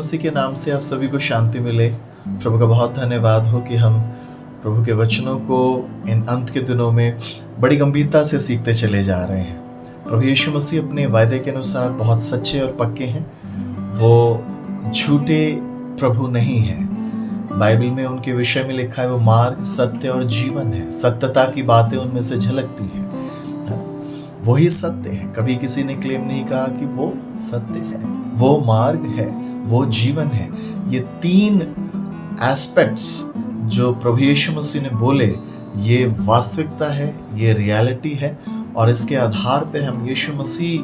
मसीह के नाम से आप सभी को शांति मिले। प्रभु का बहुत धन्यवाद हो कि हम प्रभु के वचनों को इन अंत के दिनों में बड़ी गंभीरता से सीखते चले जा रहे हैं। प्रभु यीशु मसीह अपने वायदे के अनुसार बहुत सच्चे और पक्के हैं। वो झूठे प्रभु नहीं हैं। बाइबल में उनके विषय में लिखा है वो मार्ग, सत्य और जीवन है। सत्यता की बातें उनमें से झलकती हैं। वही सत्य है। कभी किसी ने क्लेम नहीं कहा कि वो सत्य है, वो मार्ग है, वो जीवन है। ये तीन एस्पेक्ट्स जो प्रभु यीशु मसीह ने बोले, ये वास्तविकता है, ये रियलिटी है। और इसके आधार पे हम यीशु मसीह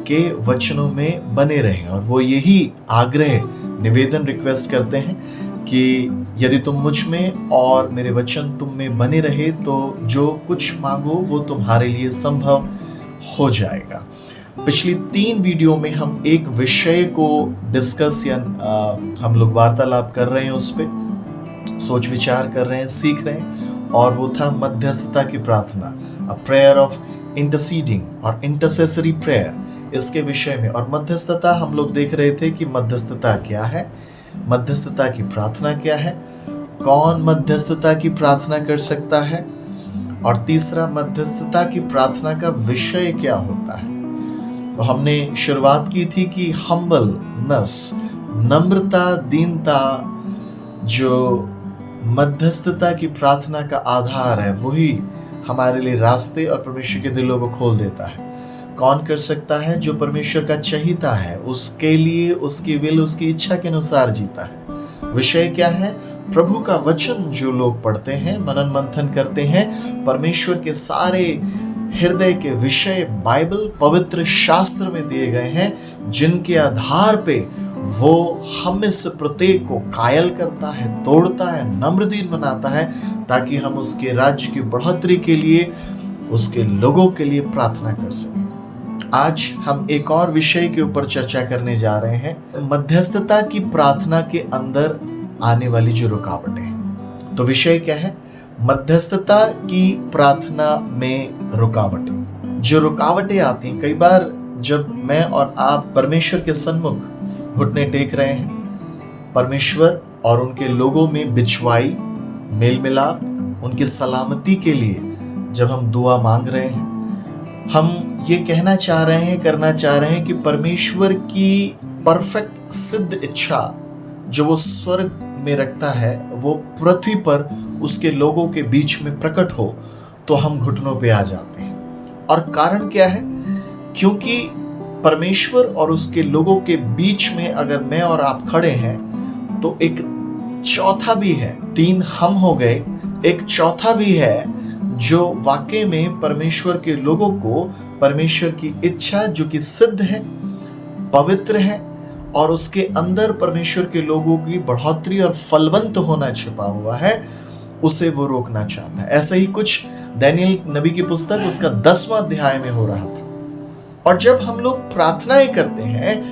के वचनों में बने रहें। और वो यही आग्रह, निवेदन, रिक्वेस्ट करते हैं कि यदि तुम मुझ में और मेरे वचन तुम में बने रहे तो जो कुछ मांगो वो तुम्हारे लिए संभव हो जाएगा। पिछली 3 वीडियो में हम एक विषय को डिस्कस या हम लोग वार्तालाप कर रहे हैं, उस पर सोच विचार कर रहे हैं, सीख रहे हैं। और वो था मध्यस्थता की प्रार्थना, अ प्रेयर ऑफ इंटरसीडिंग और इंटरसेसरी प्रेयर, इसके विषय में। और मध्यस्थता हम लोग देख रहे थे कि मध्यस्थता क्या है, मध्यस्थता की प्रार्थना क्या है, कौन मध्यस्थता की प्रार्थना कर सकता है, और तीसरा मध्यस्थता की प्रार्थना का विषय क्या होता है। तो हमने शुरुआत की थी कि हम्बलनेस, नम्रता, दीनता जो मध्यस्थता की प्रार्थना का आधार है, वही हमारे लिए रास्ते और परमेश्वर के दिलों को खोल देता है। कौन कर सकता है? जो परमेश्वर का चहीता है, उसके लिए उसकी विल, उसकी इच्छा के अनुसार जीता है। विषय क्या है? प्रभु का वचन जो लोग पढ़ते हैं, मनन मंथन करते हैं, परमेश्वर के सारे हृदय के विषय बाइबल, पवित्र शास्त्र में दिए गए हैं, जिनके आधार पे वो हम में से प्रत्येक को कायल करता है, तोड़ता है, नम्रदीन बनाता है, ताकि हम उसके राज्य की बढ़ोतरी के लिए, उसके लोगों के लिए प्रार्थना कर सकें। आज हम एक और विषय के ऊपर चर्चा करने जा रहे हैं, मध्यस्थता की प्रार्थना के अंदर आने वाली जो रुकावटें। तो विषय क्या है? मध्यस्थता की प्रार्थना में रुकावटें। जो रुकावटें आती हैं, कई बार जब मैं और आप परमेश्वर के सन्मुख घुटने टेक रहे हैं, परमेश्वर और उनके लोगों में बिछवाई, मेल मिलाप, उनकी सलामती के लिए जब हम दुआ मांग रहे हैं, हम ये कहना चाह रहे हैं, करना चाह रहे हैं कि परमेश्वर की परफेक्ट सिद्ध इच्छा जो वो स्वर्ग में रखता है, वो पृथ्वी पर उसके लोगों के बीच में प्रकट हो, तो हम घुटनों पे आ जाते हैं। और कारण क्या है? क्योंकि परमेश्वर और उसके लोगों के बीच में अगर मैं और आप खड़े हैं, तो एक चौथा भी है। 3 हम हो गए, एक चौथा भी है जो वाकई में परमेश्वर के लोगों को परमेश्वर की इच्छा, जो कि सिद्ध है, पवित्र है, और उसके अंदर परमेश्वर के लोगों की बढ़ोतरी और फलवंत होना छिपा हुआ है, उसे वो रोकना चाहता है। ऐसा ही कुछ दानियल नबी की पुस्तक उसका 10वां अध्याय में हो रहा था। और जब हम लोग प्रार्थनाएं करते हैं,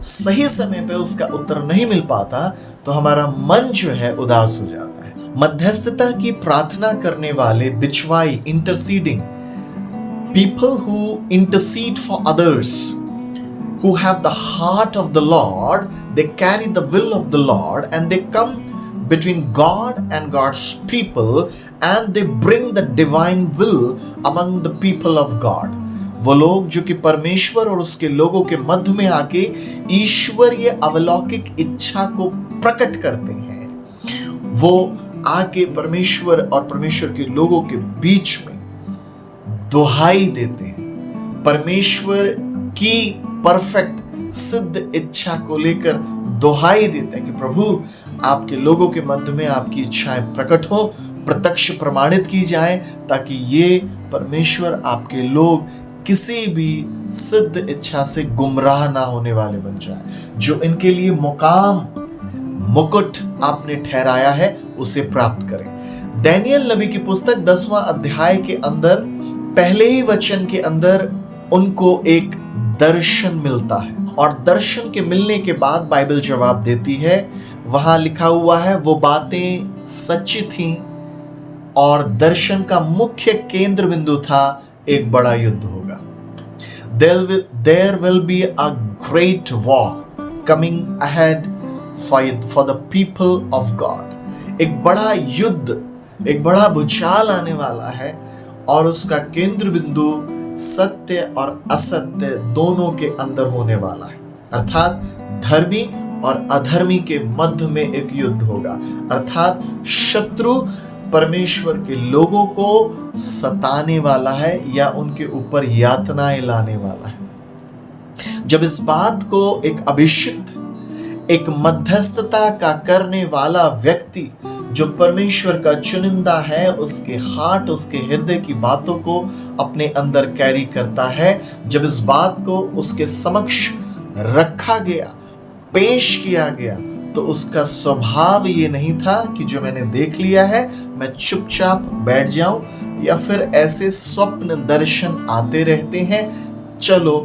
सही समय पे उसका उत्तर नहीं मिल पाता, तो हमारा मन जो है उदास हो जाता है। मध्यस्थता की प्रार्थना करने वाले, बिछवाई, इंटरसीडिंग, people who intercede for others, who have the heart of the Lord, they carry the will of the Lord, and they come between God and God's people, and they bring the divine will among the people of God. वो लोग जो कि परमेश्वर और उसके लोगों के मध्य में आके ईश्वरीय अवलौकिक इच्छा को प्रकट करते हैं, वो आके परमेश्वर और परमेश्वर के लोगों के बीच में दुहाई देते हैं, परमेश्वर की परफेक्ट सिद्ध इच्छा को लेकर दुहाई देते हैं कि प्रभु, आपके लोगों के मध्य में आपकी इच्छाएं प्रकट हो, प्रत्यक्ष प्रमाणित की जाए, ताकि ये परमेश्वर, आपके लोग किसी भी सिद्ध इच्छा से गुमराह ना होने वाले बन जाए। जो इनके लिए मुकाम, मुकुट आपने ठहराया है, उसे प्राप्त करें। दानियल नबी की पुस्तक 10वां अध्याय के अंदर पहले ही वचन के अंदर उनको एक दर्शन मिलता है, और दर्शन के मिलने के बाद बाइबल जवाब देती है। वहां लिखा हुआ है वो बातें सच्ची थीं, और दर्शन का मुख्य केंद्र बिंदु था एक बड़ा युद्ध होगा। There will be a great war coming ahead for the people of God. एक बड़ा युद्ध, एक बड़ा भूचाल आने वाला है और उसका केंद्र बिंदु सत्य और असत्य दोनों के अंदर होने वाला है। अर्थात धर्मी और अधर्मी के मध्य में एक युद्ध होगा। अर्थात शत्रु परमेश्वर के लोगों को सताने वाला है या उनके ऊपर यातनाएं लाने वाला है। जब इस बात को एक अभिषिक्त, एक मध्यस्थता का करने वाला व्यक्ति जो परमेश्वर का चुनिंदा है, उसके हार्ट, उसके हृदय की बातों को अपने अंदर कैरी करता है, जब इस बात को उसके समक्ष रखा गया, पेश किया गया, तो उसका स्वभाव ये नहीं था कि जो मैंने देख लिया है मैं चुपचाप बैठ जाऊं, या फिर ऐसे स्वप्न दर्शन आते रहते हैं चलो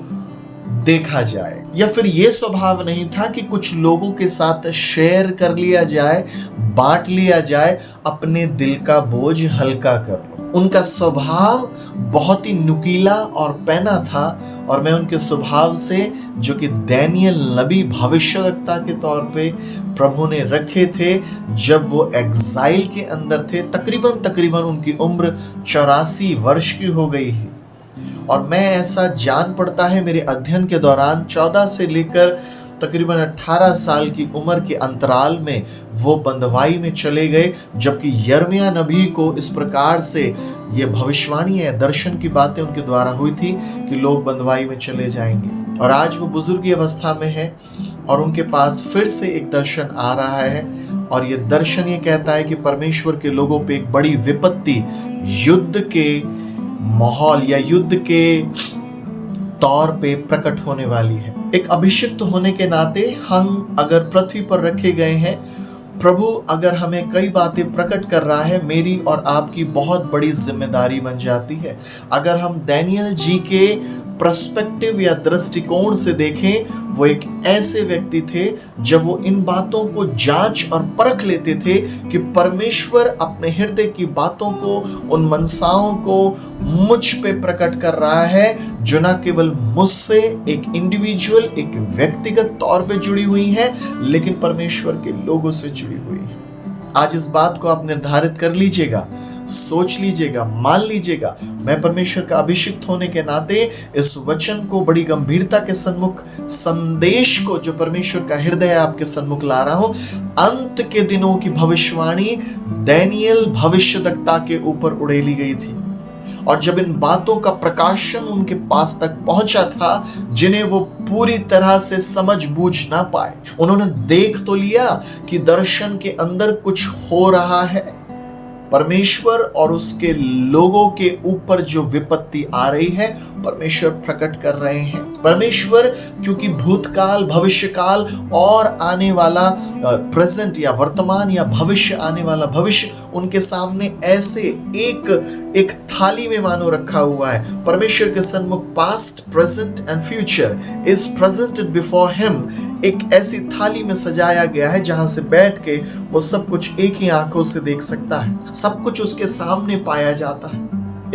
देखा जाए, या फिर ये स्वभाव नहीं था कि कुछ लोगों के साथ शेयर कर लिया जाए, बांट लिया जाए, अपने दिल का बोझ हल्का कर लो। उनका स्वभाव बहुत ही नुकीला और पैना था, और मैं उनके स्वभाव से, जो कि दानियेल नबी भविष्यवक्ता के तौर पे प्रभु ने रखे थे, जब वो एग्जाइल के अंदर थे, तकरीबन उनकी उम्र 84 वर्ष की हो गई है। और मैं ऐसा जान पड़ता है मेरे अध्ययन के दौरान 14 से लेकर तकरीबन 18 साल की उम्र के अंतराल में वो बंधुआई में चले गए, जबकि यिर्मयाह नबी को इस प्रकार से ये भविष्यवाणी है, दर्शन की बातें उनके द्वारा हुई थी कि लोग बंधुआई में चले जाएंगे। और आज वो बुजुर्गी अवस्था में है और उनके पास फिर से एक दर्शन आ रहा है, और ये दर्शन ये कहता है कि परमेश्वर के लोगों पे एक बड़ी विपत्ति युद्ध के माहौल या युद्ध के तौर पे प्रकट होने वाली है। एक अभिषिक्त होने के नाते हम अगर पृथ्वी पर रखे गए हैं, प्रभु अगर हमें कई बातें प्रकट कर रहा है, मेरी और आपकी बहुत बड़ी जिम्मेदारी बन जाती है। अगर हम दानियेल जी के पर्सपेक्टिव या दृष्टिकोण से देखें, वो एक ऐसे व्यक्ति थे जब वो इन बातों को जांच और परख लेते थे कि परमेश्वर अपने हृदय की बातों को, उन मनसाओं को मुझ पे प्रकट कर रहा है, जो ना केवल मुझसे एक इंडिविजुअल, एक व्यक्तिगत तौर पे जुड़ी हुई है, लेकिन परमेश्वर के लोगों से जुड़ी हुई है। आज इस बात को आप निर्धारित कर लीजिएगा, सोच लीजिएगा, मान लीजिएगा, मैं परमेश्वर का अभिषिक्त होने के नाते इस वचन को बड़ी गंभीरता के सन्मुख, संदेश को जो परमेश्वर का हृदय है आपके सन्मुख ला रहा हूं। अंत के दिनों की भविष्यवाणी दानियेल भविष्यद्वक्ता के ऊपर उड़ेली गई थी, और जब इन बातों का प्रकाशन उनके पास तक पहुंचा था, जिन्हें वो पूरी तरह से समझ बूझ ना पाए, उन्होंने देख तो लिया कि दर्शन के अंदर कुछ हो रहा है। परमेश्वर और उसके लोगों के ऊपर जो विपत्ति आ रही है, परमेश्वर प्रकट कर रहे हैं। परमेश्वर, क्योंकि भूतकाल, भविष्यकाल और आने वाला प्रेजेंट या वर्तमान या भविष्य, आने वाला भविष्य उनके सामने ऐसे एक थाली में मानो रखा हुआ है। परमेश्वर के सन्मुख past, present and future is presented before him. एक ऐसी थाली में सजाया गया है जहां से बैठ के वो सब कुछ एक ही आंखों से देख सकता है, सब कुछ उसके सामने पाया जाता है,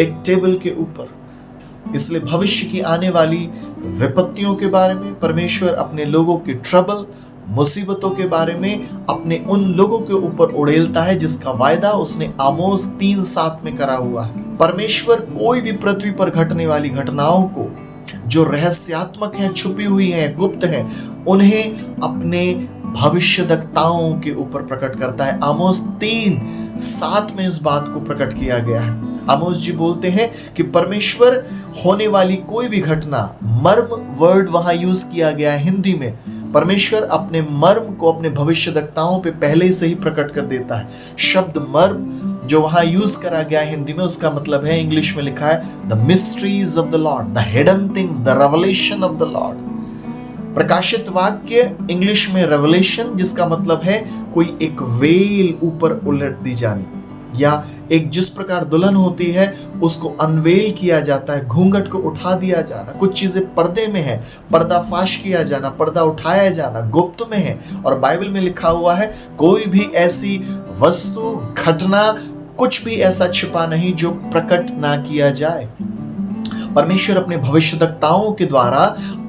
एक टेबल के ऊपर। इसलिए भविष्य की आने वाली विपत्तियों के बारे में परमेश्वर अपने लोगों की ट्रबल, मुसीबतों के बारे में अपने उन लोगों के ऊपर उड़ेलता है जिसका वायदा उसने आमोस 3:7 में करा हुआ है। परमेश्वर कोई भी पृथ्वी पर घटने वाली घटनाओं को, जो रहस्यात्मक हैं, छुपी हुई हैं, गुप्त हैं, उन्हें अपने भविष्यद्वक्ताओं के ऊपर प्रकट करता है। आमोस 3:7 में इस बात को प्रकट किया गया है। आमोस जी बोलते हैं कि परमेश्वर होने वाली कोई भी घटना, मर्म वर्ड वहां यूज किया गया है हिंदी में, परमेश्वर अपने मर्म को अपने भविष्यद्वक्ताओं पे पहले से ही प्रकट कर देता है। शब्द मर्म जो वहां यूज करा गया है हिंदी में, उसका मतलब है, इंग्लिश में लिखा है, the mysteries of the Lord, the hidden things, the revelation of the Lord. प्रकाशित वाक्य इंग्लिश में रेवलेशन, जिसका मतलब है कोई एक वेल ऊपर उलट दी जानी, या एक जिस प्रकार दुल्हन होती है उसको अनवेल किया जाता है, घूंघट को उठा दिया जाना। कुछ चीजें पर्दे में है, पर्दाफाश किया जाना, पर्दा उठाया जाना, गुप्त में है। और बाइबल में लिखा हुआ है, कोई भी ऐसी वस्तु, घटना, कुछ भी ऐसा छिपा नहीं जो प्रकट ना किया जाए। परमेश्वर अपने भविष्यद्वक्ताओं के द्वारा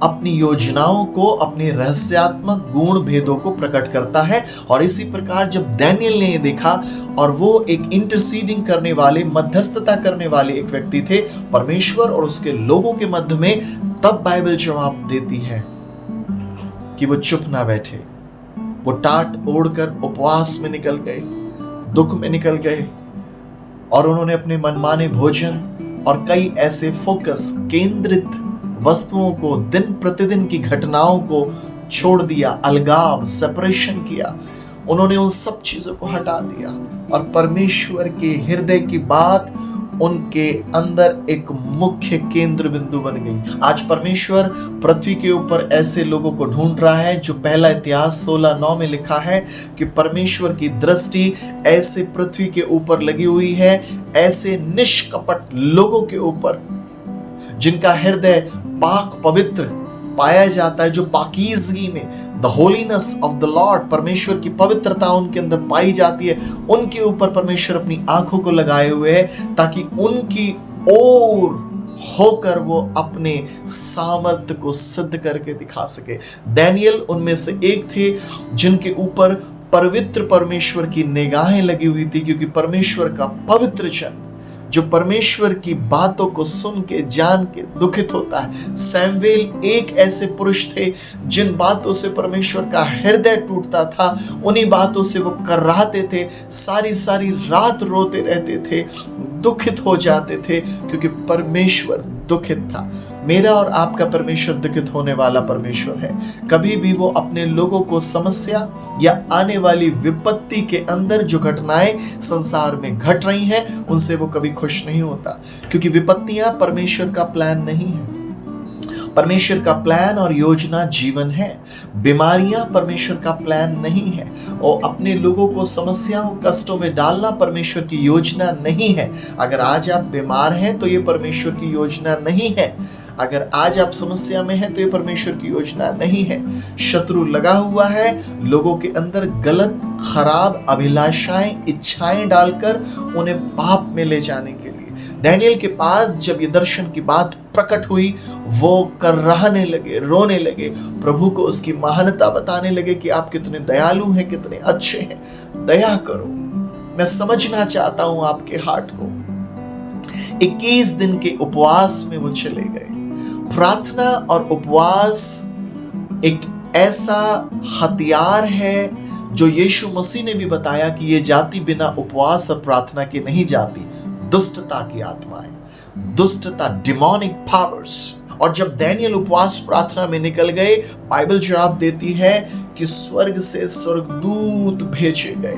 अपनी योजनाओं को, अपने रहस्यात्मक गुण भेदों को प्रकट करता है। और इसी प्रकार जब डैनियल ने ये देखा, और वो एक इंटरसीडिंग करने वाले, मध्यस्थता करने वाले एक व्यक्ति थे परमेश्वर और उसके लोगों के मध्य में, तब बाइबल जवाब देती है कि वो चुप ना बैठे। वो टाट ओढ़कर उपवास में निकल गए, दुख में निकल गए, और उन्होंने अपने मनमाने भोजन और कई ऐसे फोकस केंद्रित वस्तुओं को, दिन प्रतिदिन की घटनाओं को छोड़ दिया, अलगाव, सेपरेशन किया। उन्होंने उन सब चीजों को हटा दिया और परमेश्वर के हृदय की बात उनके अंदर एक मुख्य केंद्र बिंदु बन गई। आज परमेश्वर पृथ्वी के ऊपर ऐसे लोगों को ढूंढ रहा है, जो पहला इतिहास 16:9 में लिखा है कि परमेश्वर की दृष्टि ऐसे पृथ्वी के ऊपर लगी हुई है, ऐसे निष्कपट लोगों के ऊपर जिनका हृदय पाक पवित्र पाया जाता है, जो पाकीज़गी में, the holiness of the Lord, परमेश्वर की पवित्रता उनके अंदर पाई जाती है, उनके ऊपर परमेश्वर अपनी आंखों को लगाए हुए है, ताकि उनकी ओर होकर वो अपने सामर्थ्य को सिद्ध करके दिखा सके। डैनियल उनमें से एक थे जिनके ऊपर पवित्र परमेश्वर की निगाहें लगी हुई थी, क्योंकि परमेश्वर का पवित्र जन जो परमेश्वर की बातों को सुन के, जान के दुखित होता है। सैमुएल एक ऐसे पुरुष थे जिन बातों से परमेश्वर का हृदय टूटता था, उन्हीं बातों से वो कर्राते थे, सारी सारी रात रोते रहते थे, दुखित हो जाते थे, क्योंकि परमेश्वर दुखित था। मेरा और आपका परमेश्वर दुखित होने वाला परमेश्वर है। कभी भी वो अपने लोगों को समस्या या आने वाली विपत्ति के अंदर जो घटनाएं संसार में घट रही हैं, उनसे वो कभी खुश नहीं होता, क्योंकि विपत्तियां परमेश्वर का प्लान नहीं है। परमेश्वर का प्लान और योजना जीवन है। बीमारियां परमेश्वर का प्लान नहीं है, और अपने लोगों को समस्याओं, कष्टों में डालना परमेश्वर की योजना नहीं है। अगर आज आप बीमार हैं तो ये परमेश्वर की योजना नहीं है। अगर आज आप समस्या में हैं तो ये परमेश्वर की योजना नहीं है। शत्रु लगा हुआ है लोगों के अंदर गलत, खराब अभिलाषाएं, इच्छाएं डालकर उन्हें पाप में ले जाने के लिए। डैनियल के पास जब ये दर्शन की बात प्रकट हुई, वो कर्राहने लगे, रोने लगे, प्रभु को उसकी महानता बताने लगे कि आप कितने दयालु हैं, कितने अच्छे हैं, दया करो, मैं समझना चाहता हूं आपके हार्ट को। 21 दिन के उपवास में वो चले गए। प्रार्थना और उपवास एक ऐसा हथियार है जो यीशु मसीह ने भी बताया कि ये जाति बिना उपवास और प्रार्थना के नहीं जाती। दुष्टता की आत्माएं, दुष्टता, डिमोनिक पावर्स। और जब डैनियल उपवास प्रार्थना में निकल गए, बाइबल जवाब देती है कि स्वर्ग से स्वर्गदूत भेजे गए।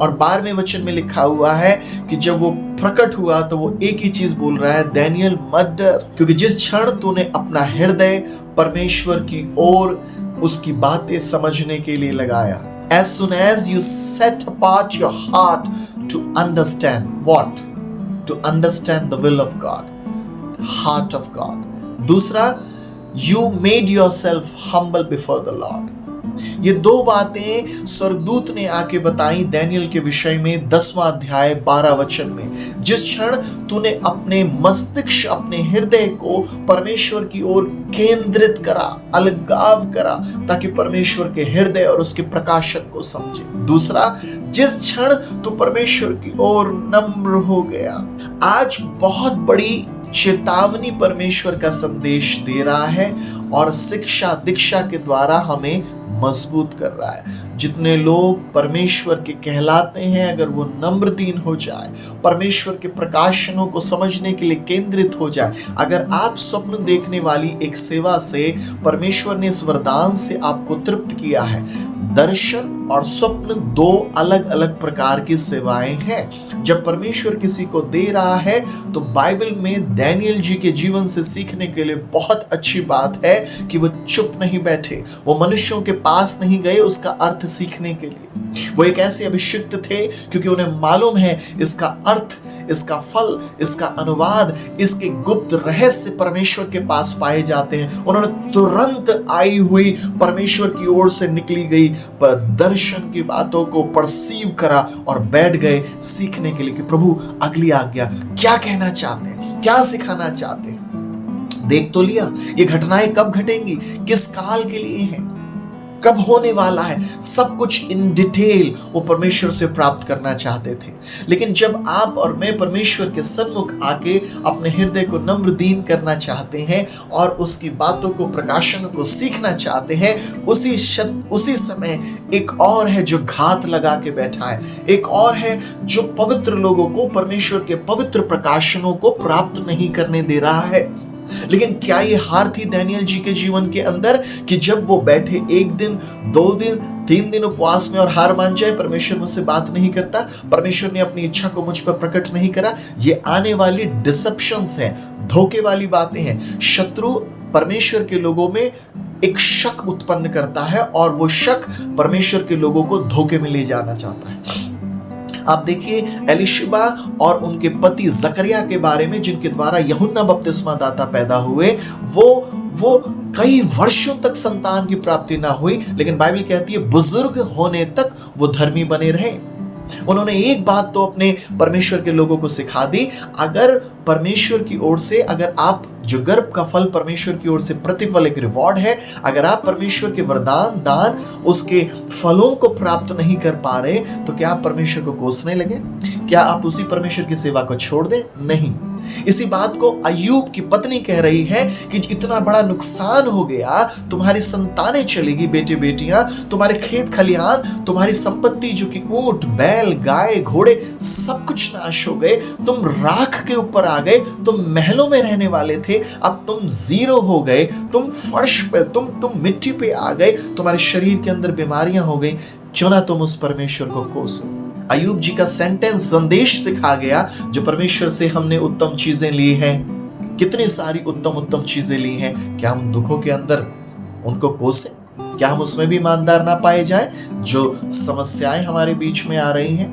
और 12वें वचन में लिखा हुआ है कि जब वो प्रकट हुआ तो वो एक ही चीज बोल रहा है, डैनियल मत डर, क्योंकि जिस क्षण तूने अपना हृदय परमेश्वर की ओर, उसकी बातें समझने के लिए लगाया, as soon as you set apart your heart to understand what? To understand the will of God, heart of God. दूसरा, you made yourself humble before the Lord. ये दो बातें स्वर्गदूत ने आके बताई डैनियल के विषय में 10वां अध्याय 12 वचन में। जिस क्षण तूने अपने मस्तिष्क, अपने हृदय को परमेश्वर की ओर केंद्रित करा, अलगाव करा, ताकि परमेश्वर के हृदय और उसके प्रकाशक को समझे। दूसरा, जिस क्षण तू परमेश्वर की ओर नम्र हो गया। आज बहुत बड़ी चेतावनी परमेश्वर का संदेश दे रहा है और शिक्षा, दीक्षा के द्वारा हमें मजबूत कर रहा है। जितने लोग परमेश्वर के कहलाते हैं, अगर वो नम्रदीन हो जाए, परमेश्वर के प्रकाशनों को समझने के लिए केंद्रित हो जाए, अगर आप स्वप्न देखने वाली एक सेवा से परमेश्वर ने इस वरदान से आपको तृप्त किया है। दर्शन और स्वप्न दो अलग अलग प्रकार की सेवाएं हैं। जब परमेश्वर किसी को दे रहा है तो बाइबल में डैनियल जी के जीवन से सीखने के लिए बहुत अच्छी बात है कि वो चुप नहीं बैठे, वो मनुष्यों के पास नहीं गए उसका अर्थ सीखने के लिए। वो एक ऐसे अभिषिक्त थे क्योंकि उन्हें मालूम है इसका अर्थ, इसका फल, इसका अनुवाद, इसके गुप्त रहस्य परमेश्वर के पास पाए जाते हैं। उन्होंने तुरंत आई हुई परमेश्वर की ओर से निकली गई दर्शन की बातों को परसीव करा और बैठ गए सीखने के लिए कि प्रभु अगली आज्ञा क्या कहना चाहते हैं, क्या सिखाना चाहते हैं। देख तो लिया ये घटनाएं कब घटेंगी, किस काल के लिए हैं, कब होने वाला है, सब कुछ इन डिटेल वो परमेश्वर से प्राप्त करना चाहते थे। लेकिन जब आप और मैं परमेश्वर के सन्मुख आके अपने हृदय को नम्र दीन करना चाहते हैं और उसकी बातों को, प्रकाशन को सीखना चाहते हैं, उसी समय एक और है जो घात लगा के बैठा है, एक और है जो पवित्र लोगों को परमेश्वर के पवित्र प्रकाशनों को प्राप्त नहीं करने दे रहा है। लेकिन क्या ये हार थी दानियेल जी के जीवन के अंदर कि जब वो बैठे 1 दिन, 2 दिन, 3 दिन उपवास में और हार मान जाए, परमेश्वर मुझसे बात नहीं करता, परमेश्वर ने अपनी इच्छा को मुझ पर प्रकट नहीं करा? ये आने वाली डिसेप्शंस हैं, धोखे वाली बातें हैं। शत्रु परमेश्वर के लोगों में एक शक उत्पन्न करता है और वो शक परमेश्वर के लोगों को धोखे में ले जाना चाहता है। आप देखिए एलिशिबा और उनके पति जकरिया के बारे में, जिनके द्वारा यूहन्ना बपतिस्मा दाता पैदा हुए, वो कई वर्षों तक संतान की प्राप्ति ना हुई, लेकिन बाइबल कहती है बुजुर्ग होने तक वो धर्मी बने रहे। उन्होंने एक बात तो अपने परमेश्वर के लोगों को सिखा दी, अगर परमेश्वर की ओर से, अगर आप जो गर्भ का फल परमेश्वर की ओर से प्रतिफल एक रिवॉर्ड है, अगर आप परमेश्वर के वरदान दान उसके फलों को प्राप्त नहीं कर पा रहे, तो क्या आप परमेश्वर को कोसने लगे? क्या आप उसी परमेश्वर की सेवा को छोड़ दें? नहीं। इसी बात को अय्यूब की पत्नी कह रही है कि इतना बड़ा नुकसान हो गया, तुम्हारी संतानें चलेगी, बेटे बेटियां, तुम्हारे खेत खलिहान, तुम्हारी संपत्ति जो कि ऊंट बैल गाय घोड़े सब कुछ नाश हो गए, तुम राख के ऊपर आ गए, तुम महलों में रहने वाले थे, अब तुम जीरो हो गए, तुम फर्श पे, तुम मिट्टी पे आ गए, तुम्हारे शरीर के अंदर बीमारियां हो गई, क्यों ना तुम उस परमेश्वर को कोसो। अय्यूब जी का सेंटेंस संदेश सिखा गया, जो परमेश्वर से हमने उत्तम चीजें ली हैं, कितनी सारी उत्तम चीजें ली हैं, क्या हम दुखों के अंदर उनको कोसें? क्या हम उसमें भी ईमानदार ना पाए जाए जो समस्याएं हमारे बीच में आ रही हैं?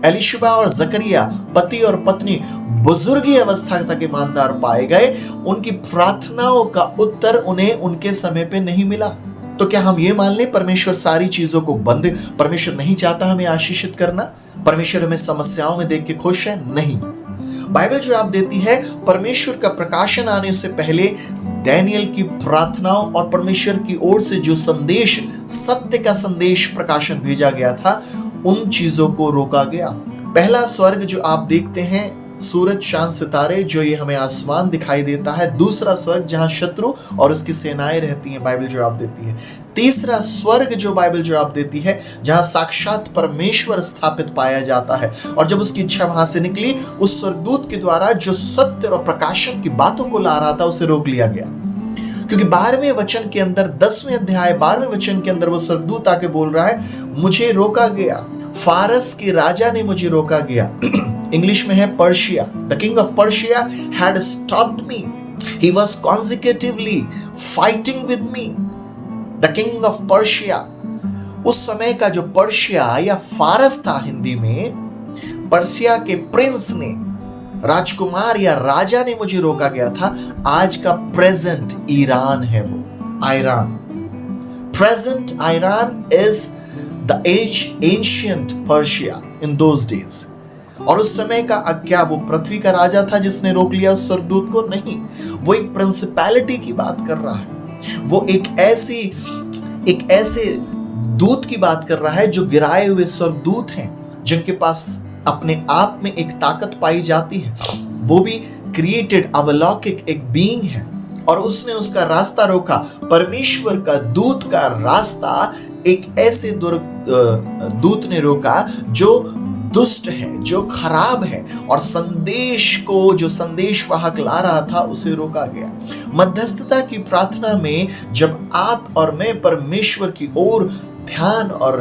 एलिशिबा और जकरिया पति और पत्नी बुजुर्गी अवस्था तक ईमानदार पाए गए, उनकी प्रार्थनाओं का उत्तर उन्हें उनके समय पे नहीं मिला। तो क्या हम ये मान लें परमेश्वर सारी चीजों को बंद, परमेश्वर नहीं चाहता हमें आशीषित करना, परमेश्वर हमें समस्याओं में देख के खुश है? नहीं। बाइबल जो आप देती है, परमेश्वर का प्रकाशन आने से पहले दानियेल की प्रार्थनाओं और परमेश्वर की ओर से जो संदेश, सत्य का संदेश प्रकाशन भेजा गया था, उन चीजों को रोका गया। पहला स्वर्ग जो आप देखते हैं, सूरज चांद सितारे, जो ये हमें आसमान दिखाई देता है। दूसरा स्वर्ग जहां शत्रु और उसकी सेनाएं रहती हैं, बाइबल जो आप देती है। तीसरा स्वर्ग जो बाइबल जो आप देती है, जहां साक्षात परमेश्वर स्थापित पाया जाता है। और जब उसकी इच्छा वहां से निकली, उस स्वर्गदूत के द्वारा जो सत्य और प्रकाशन की बातों को ला रहा था, उसे रोक लिया गया। क्योंकि 12वें वचन के अंदर, 10वें अध्याय 12वें वचन के अंदर वो स्वर्गदूत आके बोल रहा है, मुझे रोका गया, फारस के राजा ने मुझे रोका गया। इंग्लिश में है Persia. The king of Persia had stopped me, he was consecutively fighting with me. The king of Persia, उस समय का जो पर्शिया या फारस था, हिंदी में पर्शिया के प्रिंस ने, राजकुमार या राजा ने मुझे रोका गया था। आज का प्रेजेंट ईरान है, वो Iran. Present Iran is the ancient Persia in those days. और उस समय का क्या वो पृथ्वी का राजा था जिसने रोक लिया उस स्वर्गदूत को? नहीं, वो एक प्रिंसिपैलिटी की बात कर रहा है। वो एक ऐसे दूत की बात कर रहा है जो गिराए हुए स्वर्गदूत हैं, जिनके पास अपने आप में एक ताकत पाई जाती है। वो भी क्रिएटेड अलौकिक एक बीइंग है, और उसने उसका रास्ता रोका। परमेश्वर का दूत का रास्ता एक ऐसे दूत ने रोका जो दुष्ट है, जो खराब है, और संदेश को, जो संदेश वाहक ला रहा था, उसे रोका गया। मध्यस्थता की प्रार्थना में जब आप और मैं परमेश्वर की ओर ध्यान और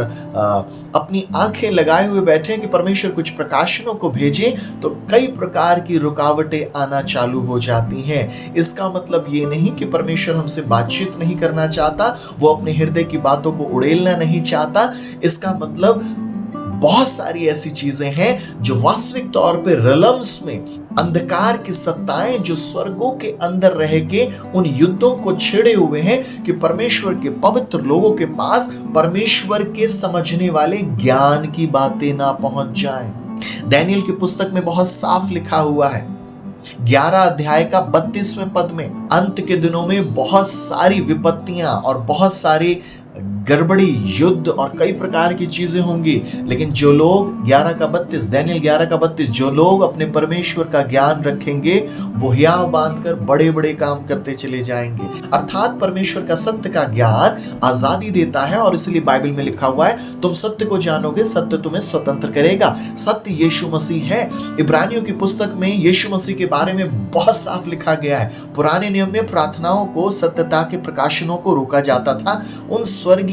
अपनी आंखें लगाए हुए बैठे कि परमेश्वर कुछ प्रकाशनों को भेजे, तो कई प्रकार की रुकावटें आना चालू हो जाती हैं। इसका मतलब ये नहीं कि परमेश्वर हमसे बातचीत नहीं करना चाहता, वो अपने हृदय की बातों को उड़ेलना नहीं चाहता। इसका मतलब बहुत सारी ऐसी चीजें हैं जो वास्तविक तौर पे रिलम्स में अंधकार की सत्ताएं जो स्वर्गों के अंदर रह के उन युद्धों को छेड़े हुए हैं कि परमेश्वर के पवित्र लोगों के पास परमेश्वर के समझने वाले ज्ञान की बातें ना पहुंच जाएं। दानियेल की पुस्तक में बहुत साफ लिखा हुआ है 11 अध्याय का 32वें पद में, अंत के दिनों में बहुत सारी विपत्तियां और बहुत सारी गड़बड़ी, युद्ध और कई प्रकार की चीजें होंगी, लेकिन जो लोग 11 का 32, दानियल 11 का 32, जो लोग अपने परमेश्वर का ज्ञान रखेंगे वो हियाव बांधकर बड़े बड़े काम करते चले जाएंगे। अर्थात परमेश्वर का सत्य का ज्ञान आजादी देता है, और इसलिए बाइबल में लिखा हुआ है तुम सत्य को जानोगे, सत्य तुम्हें स्वतंत्र करेगा। सत्य यीशु मसीह है। इब्रानियों की पुस्तक में यीशु मसीह के बारे में बहुत साफ लिखा गया है। पुराने नियम में प्रार्थनाओं को, सत्यता के प्रकाशनों को रोका जाता था उन स्वर्गीय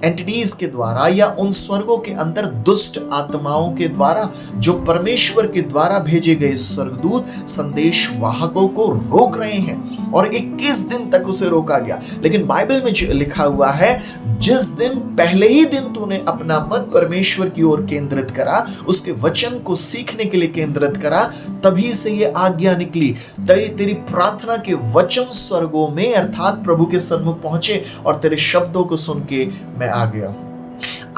एंटिटीज के द्वारा या उन स्वर्गों के अंदर दुष्ट आत्माओं के द्वारा, जो परमेश्वर के द्वारा भेजे गए स्वर्गदूत संदेश वाहकों को रोक रहे हैं, और 21 दिन तक उसे रोका गया। लेकिन बाइबल में लिखा हुआ है जिस दिन, पहले ही दिन तूने अपना मन परमेश्वर की ओर केंद्रित करा, उसके वचन को सीखने के लिए केंद्रित करा, तभी से ये आज्ञा निकली, तेरी प्रार्थना के वचन स्वर्गों में अर्थात प्रभु के सन्मुख पहुंचे, और तेरे शब्दों को सुन के मैं आ गया।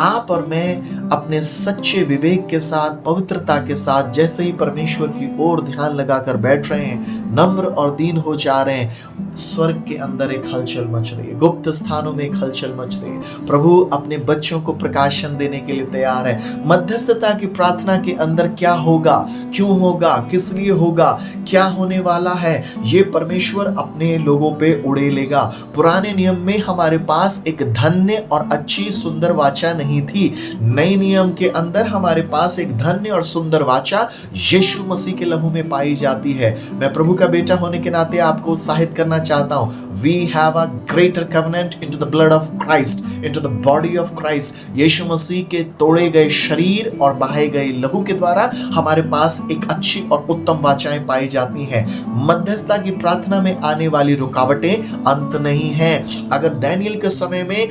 आप और मैं अपने सच्चे विवेक के साथ, पवित्रता के साथ जैसे ही परमेश्वर की ओर ध्यान लगाकर बैठ रहे हैं, नम्र और दीन हो जा रहे हैं, स्वर्ग के अंदर एक हलचल मच रही है, गुप्त स्थानों में एक हलचल मच रही है। प्रभु अपने बच्चों को प्रकाशन देने के लिए तैयार है। मध्यस्थता की प्रार्थना के अंदर क्या होगा, क्यों होगा, किस लिए होगा, क्या होने वाला है, ये परमेश्वर अपने लोगों पे उड़ेलेगा। पुराने नियम में हमारे पास एक धन्य और अच्छी सुंदर वाचा नहीं थी। नए नियम के अंदर हमारे पास एक धन्य और सुंदर वाचा यीशु मसीह के लहू में पाई जाती है। मैं प्रभु का बेटा होने के नाते आपको उत्साहित करना चाहता हूं। We have a greater covenant into the blood of Christ, into the body of Christ। यीशु मसीह के तोड़े गए शरीर और बहाए गए लहू के द्वारा हमारे पास एक अच्छी और उत्तम वाचाएं पाई जाती हैं। मध्यस्थता की प्रार्थना में आने वाली रुकावटें अंत नहीं है। अगर दानियल के समय में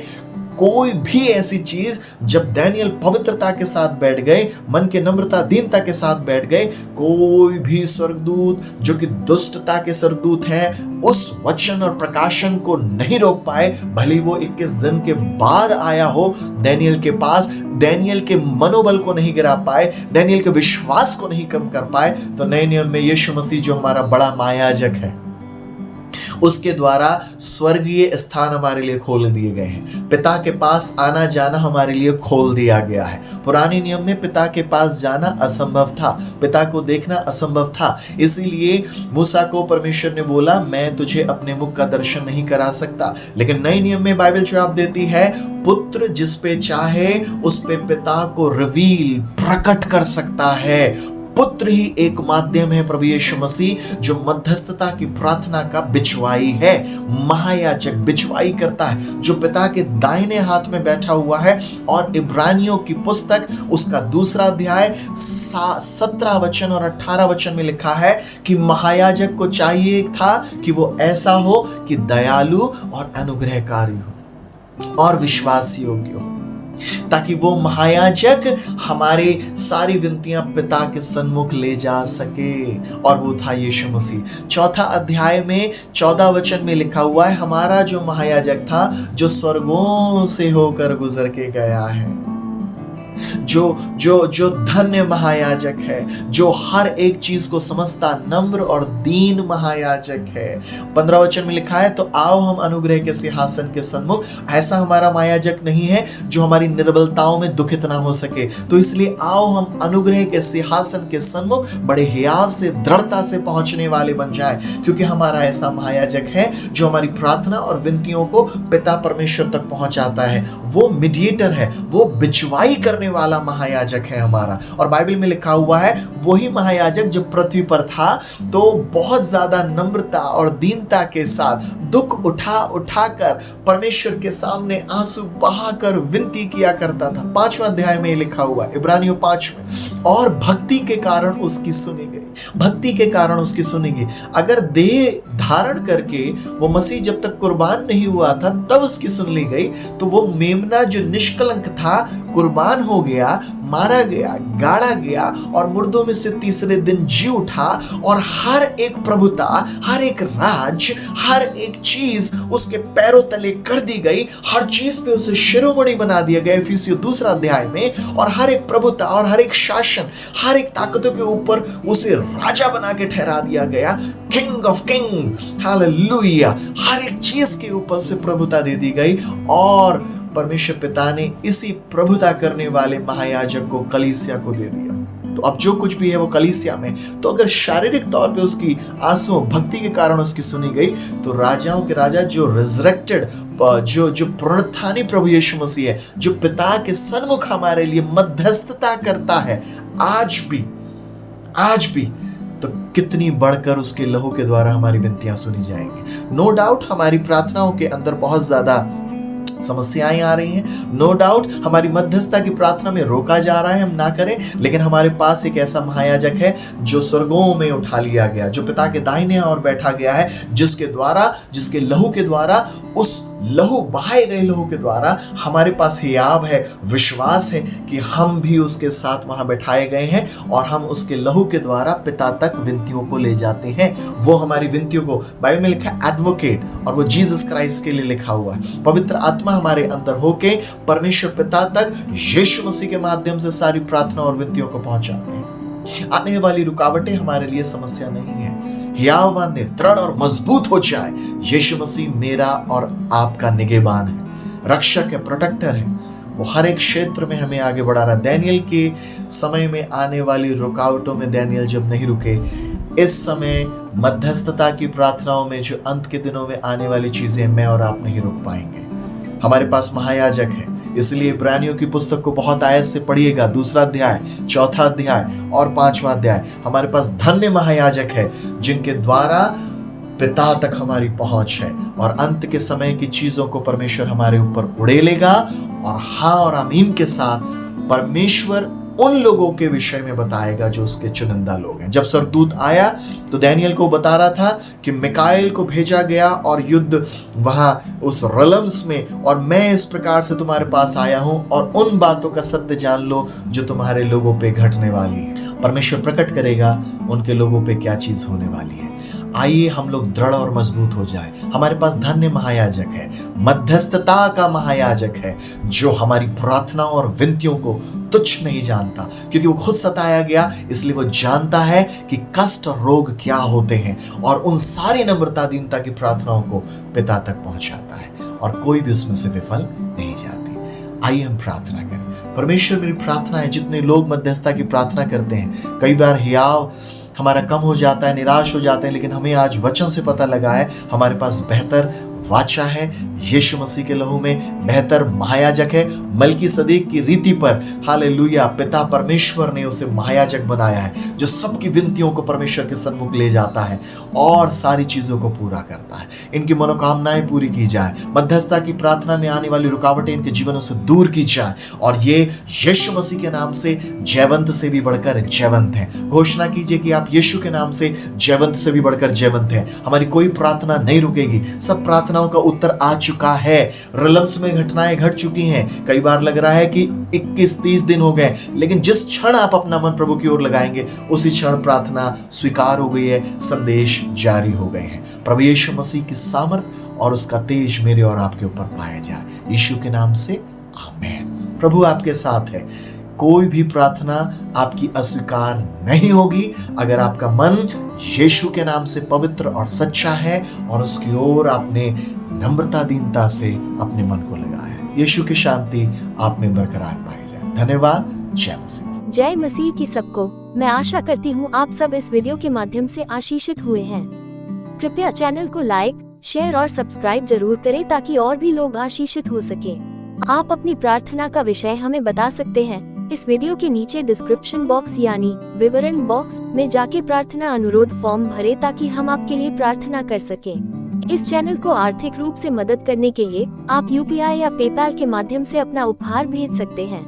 कोई भी ऐसी चीज, जब दानियल पवित्रता के साथ बैठ गए, मन के नम्रता, दीनता के साथ बैठ गए, कोई भी स्वर्गदूत जो कि दुष्टता के स्वर्गदूत हैं, उस वचन और प्रकाशन को नहीं रोक पाए, भले वो 21 दिन के बाद आया हो दानियल के पास। दानियल के मनोबल को नहीं गिरा पाए, दानियल के विश्वास को नहीं कम कर पाए। तो नए नियम में यीशु मसीह जो हमारा बड़ा महायाजक है, उसके द्वारा स्वर्गीय स्थान हमारे लिए खोल दिए गए हैं। पिता के पास आना जाना हमारे लिए खोल दिया गया है। पुराने नियम में पिता के पास जाना असंभव था, पिता को देखना असंभव था। इसीलिए मूसा को परमेश्वर ने बोला, मैं तुझे अपने मुख का दर्शन नहीं करा सकता। लेकिन नए नियम में बाइबल जवाब देती है, पुत्र जिस पे चाहे उस पे पिता को रिवील, प्रकट कर सकता है। पुत्र ही एक माध्यम है, प्रभु यीशु मसीह, जो मध्यस्थता की प्रार्थना का बिचवाई है। महायाजक बिचवाई करता है, जो पिता के दाहिने हाथ में बैठा हुआ है। और इब्रानियों की पुस्तक उसका 2 अध्याय 17 वचन और 18 वचन में लिखा है कि महायाजक को चाहिए था कि वो ऐसा हो कि दयालु और अनुग्रहकारी हो और विश्वास योग्य हो, ताकि वो महायाजक हमारे सारी विनतियां पिता के सन्मुख ले जा सके। और वो था यीशु मसीह। 4 अध्याय में 14 वचन में लिखा हुआ है, हमारा जो महायाजक था, जो स्वर्गों से होकर गुजर के गया है, जो धन्य महायाजक है, जो हर एक चीज को समझता, नम्र और दीन महायाजक है। 15 वचन में लिखा है, तो आओ हम अनुग्रह के सिंहासन के सन्मुख। ऐसा हमारा महायाजक नहीं है जो हमारी निर्बलताओं में दुखित ना हो सके, तो इसलिए आओ हम अनुग्रह के सिंहासन के सन्मुख बड़े हियाव से, दृढ़ता से पहुंचने वाले बन जाए, क्योंकि हमारा ऐसा महायाजक है जो हमारी प्रार्थना और विनतियों को पिता परमेश्वर तक पहुंचाता है। वो मीडिएटर है, वो बिचवाई करने वाला महायाजक है हमारा। और बाइबल में लिखा हुआ है, वही महायाजक जो पृथ्वी पर था तो बहुत ज्यादा नम्रता और दीनता के साथ दुख उठाकर परमेश्वर के सामने आंसू बहाकर विनती किया करता था। 5वां अध्याय में लिखा हुआ, इब्रानियों 5 में, और भक्ति के कारण उसकी सुनी गई। भक्ति के कारण उसकी सुनेगी। अगर देह धारण करके वो मसीह जब तक कुर्बान नहीं हुआ था तब उसकी सुन ली गई, तो वो मेमना जो निष्कलंक था कुर्बान हो गया, मारा गया, गाड़ा गया और मुर्दों में से तीसरे दिन जी उठा। और हर एक प्रभुता, हर एक राज, हर एक चीज उसके पैरों तले कर दी गई। हर चीज पे उसे शिरोमणि बना दिया गया इफिसियों 2 अध्याय में। और हर एक प्रभुता और हर एक शासन, हर एक ताकतों के ऊपर उसे राजा बना के ठहरा दिया गया, किंग ऑफ किंग, हालेलुया। हर एक चीज के ऊपर से प्रभुता दे दी गई और परमेश्वर पिता ने इसी प्रभुता करने वाले महायाजक को कलीसिया को दे दिया। तो अब जो कुछ भी है वो कलीसिया में, तो अगर शारीरिक तौर पे उसकी आंसू भक्ति के कारण उसकी सुनी गई, तो राजाओं के राजा जो रिजरेक्टेड, जो पुनरुत्थानी प्रभु यीशु मसीह है, जो पिता के सन्मुख हमारे लिए मध्यस्थता करता है आज भी, तो कितनी बढ़कर उसके लहू के द्वारा हमारी विनतियां सुनी जाएंगी। नो डाउट हमारी प्रार्थनाओं के अंदर बहुत ज्यादा समस्याएं आ रही हैं, नो डाउट हमारी मध्यस्थता की प्रार्थना में रोका जा रहा है, हम ना करें, लेकिन हमारे पास एक ऐसा महायाजक है जो स्वर्गों में उठा लिया गया, जो पिता के दाहिने ओर बैठा गया है, जिसके लहू के द्वारा, उस लहू बहाए गए लहू के द्वारा हमारे पास हियाव है, विश्वास है कि हम भी उसके साथ वहां बैठाए गए हैं और हम उसके लहू के द्वारा पिता तक विनतियों को ले जाते हैं। वो हमारी विनतियों को, बाइबल में लिखा है एडवोकेट, और वो जीसस क्राइस्ट के लिए लिखा हुआ है। पवित्र आत्मा हमारे अंदर होके परमेश्वर पिता तक यीशु मसीह के माध्यम से सारी प्रार्थना और विनतियों को पहुंचाते हैं। आने वाली रुकावटें हमारे लिए समस्या नहीं है। हियाव बांधे, दृढ़ और मजबूत हो जाए। यीशु मसीह मेरा और आपका निगहबान है, रक्षक है, प्रोटेक्टर है। वो हर एक क्षेत्र में हमें आगे बढ़ा रहा है। दानियल के समय में आने वाली रुकावटों में दानियल जब नहीं रुके, इस समय मध्यस्थता की प्रार्थनाओं में जो अंत के दिनों में आने वाली चीजें मैं और आप नहीं रुक पाएंगे। हमारे पास महायाजक है, इसलिए इब्रानियों की पुस्तक को बहुत आयत से पढ़िएगा, 2 अध्याय, 4 अध्याय और 5वां अध्याय। हमारे पास धन्य महायाजक है जिनके द्वारा पिता तक हमारी पहुंच है, और अंत के समय की चीजों को परमेश्वर हमारे ऊपर उड़ेलेगा। और हाँ और आमीन के साथ परमेश्वर उन लोगों के विषय में बताएगा जो उसके चुनिंदा लोग हैं। जब स्वर्गदूत आया तो दानियल को बता रहा था कि मिकाएल को भेजा गया और युद्ध वहां उस रलम्स में, और मैं इस प्रकार से तुम्हारे पास आया हूं और उन बातों का सत्य जान लो जो तुम्हारे लोगों पे घटने वाली है। परमेश्वर प्रकट करेगा उनके लोगों पे क्या चीज होने वाली है। आइए हम लोग दृढ़ और मजबूत हो जाए। हमारे पास धन्य महायाजक है, मध्यस्थता का महायाजक है, जो हमारी प्रार्थना और विनतियों को तुच्छ नहीं जानता, क्योंकि वो खुद सताया गया, इसलिए वो जानता है कि कष्ट और रोग क्या होते हैं, और उन सारी नम्रता दीनता की प्रार्थनाओं को पिता तक पहुंचाता है, और कोई भी उसमें से विफल नहीं जाती। आइए हम प्रार्थना करें। परमेश्वर, मेरी प्रार्थना है, जितने लोग मध्यस्थता की प्रार्थना करते हैं, कई बार हियाव हमारा कम हो जाता है, निराश हो जाते हैं, लेकिन हमें आज वचन से पता लगा है हमारे पास बेहतर वाचा है। यीशु मसीह के लहू में बेहतर महायाजक है। मलकीसदेक की रीति पर, हालेलुया, पिता परमेश्वर ने उसे महायाजक बनाया है, जो सबकी विनतियों को परमेश्वर के सन्मुख ले जाता है और सारी चीजों को पूरा करता है। इनकी मनोकामनाएं पूरी की जाए, मध्यस्थता की प्रार्थना में आने वाली रुकावटें इनके जीवनों से दूर की जाए, और ये यीशु मसीह के नाम से जयवंत से भी बढ़कर जयवंत है। घोषणा कीजिए कि आप यीशु के नाम से जयवंत से भी बढ़कर जयवंत है। हमारी कोई प्रार्थना नहीं रुकेगी, सब प्रार्थनाओं का उत्तर आ चुका है। रलम्स में घटनाएं घट चुकी हैं। कई बार लग रहा है कि 21-30 दिन हो गए, लेकिन जिस क्षण आप अपना मन प्रभु की ओर लगाएंगे, उसी क्षण प्रार्थना स्वीकार हो गई है, संदेश जारी हो गए हैं। प्रभु यीशु मसीह की सामर्थ और उसका तेज मेरे और आपके ऊपर पाया जाए, यीशु के नाम से आमीन। प्रभु आपके साथ है। कोई भी प्रार्थना आपकी अस्वीकार नहीं होगी अगर आपका मन यीशु के नाम से पवित्र और सच्चा है और उसकी ओर आपने नम्रता दीनता से अपने मन को लगाया है। यीशु की शांति आप में बरकरार पाई जाए। धन्यवाद। जय मसीह। जय मसीह की सबको। मैं आशा करती हूँ आप सब इस वीडियो के माध्यम से आशीषित हुए हैं। कृपया चैनल को लाइक, शेयर और सब्सक्राइब जरूर करें ताकि और भी लोग आशीषित हो सके। आप अपनी प्रार्थना का विषय हमें बता सकते हैं। इस वीडियो के नीचे डिस्क्रिप्शन बॉक्स यानी विवरण बॉक्स में जाके प्रार्थना अनुरोध फॉर्म भरें ताकि हम आपके लिए प्रार्थना कर सकें। इस चैनल को आर्थिक रूप से मदद करने के लिए आप UPI या पेपैल के माध्यम से अपना उपहार भेज सकते हैं।